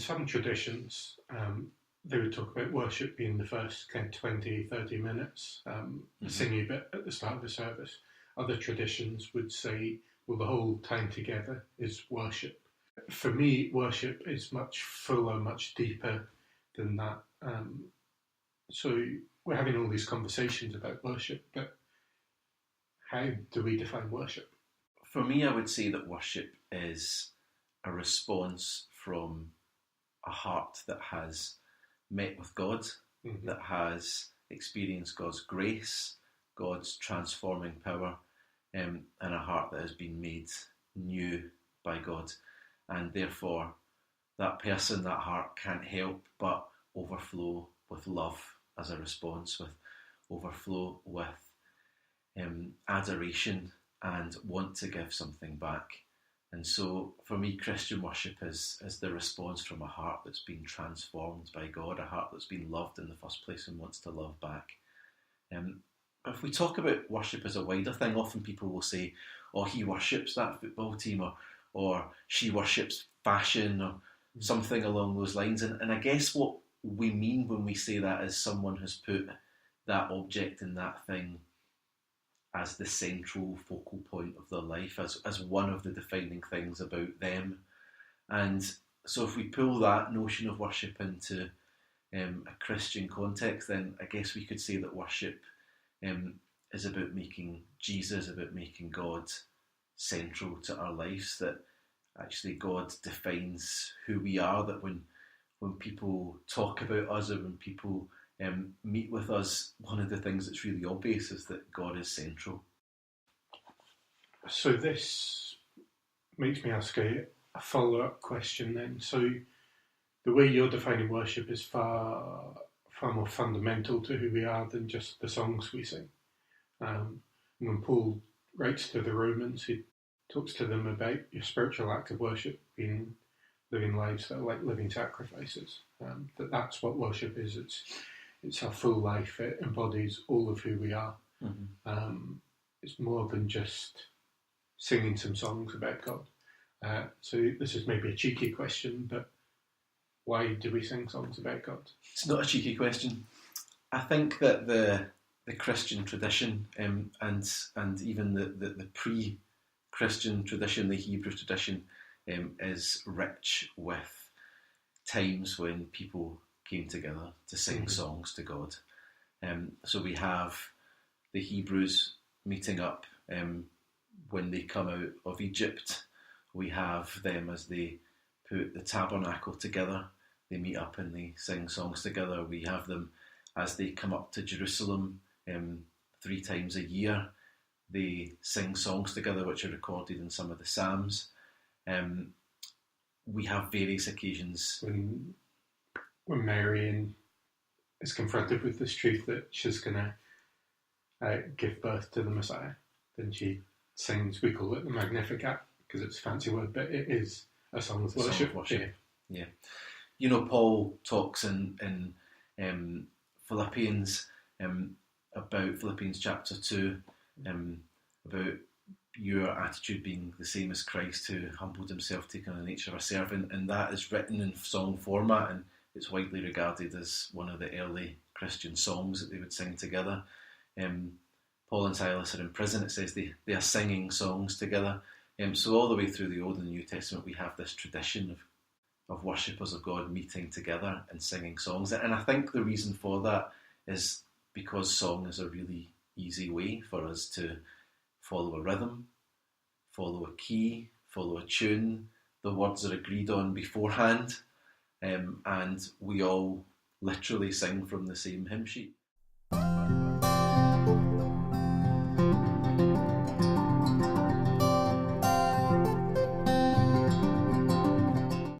some traditions, they would talk about worship being the first kind of 20, 30 minutes, singing a bit at the start of the service. Other traditions would say, well, the whole time together is worship. For me, worship is much fuller, much deeper than that. So we're having all these conversations about worship, but how do we define worship? For me, I would say that worship is a response from a heart that has met with God, that has experienced God's grace, God's transforming power, and a heart that has been made new by God. And therefore, that person, that heart can't help but overflow with love as a response, with overflow with adoration and want to give something back. And so for me, Christian worship is the response from a heart that's been transformed by God, a heart that's been loved in the first place and wants to love back. If we talk about worship as a wider thing, often people will say, oh, he worships that football team, or she worships fashion, or something along those lines. And I guess what we mean when we say that is someone has put that object and that thing as the central focal point of their life, as one of the defining things about them. And so if we pull that notion of worship into a Christian context, then I guess we could say that worship is about making Jesus, about making God central to our lives, that actually God defines who we are, that when people talk about us or when people meet with us, one of the things that's really obvious is that God is central. So this makes me ask a follow-up question then. So the way you're defining worship is far more fundamental to who we are than just the songs we sing. When Paul writes to the Romans, he talks to them about your spiritual act of worship being living lives that are like living sacrifices. That's what worship is. It's our full life. It embodies all of who we are. It's more than just singing some songs about God. So this is maybe a cheeky question, but why do we sing songs about God? It's not a cheeky question. I think that the Christian tradition and even the pre-Christian tradition, the Hebrew tradition, is rich with times when people came together to sing songs to God. So we have the Hebrews meeting up when they come out of Egypt. We have them as they put the tabernacle together. They meet up and they sing songs together. We have them as they come up to Jerusalem 3 times a year. They sing songs together, which are recorded in some of the Psalms. We have various occasions when Mary is confronted with this truth that she's going to give birth to the Messiah, then she sings. We call it the Magnificat because it's a fancy word, but it is a song of worship. Yeah. You know, Paul talks in Philippians about Philippians chapter 2 about your attitude being the same as Christ, who humbled himself, taking on the nature of a servant, and that is written in song format, and it's widely regarded as one of the early Christian songs that they would sing together. Paul and Silas are in prison. It says they are singing songs together. So all the way through the Old and New Testament, we have this tradition of worshippers of God meeting together and singing songs. And I think the reason for that is because song is a really easy way for us to follow a rhythm, follow a key, follow a tune. The words are agreed on beforehand, and we all literally sing from the same hymn sheet.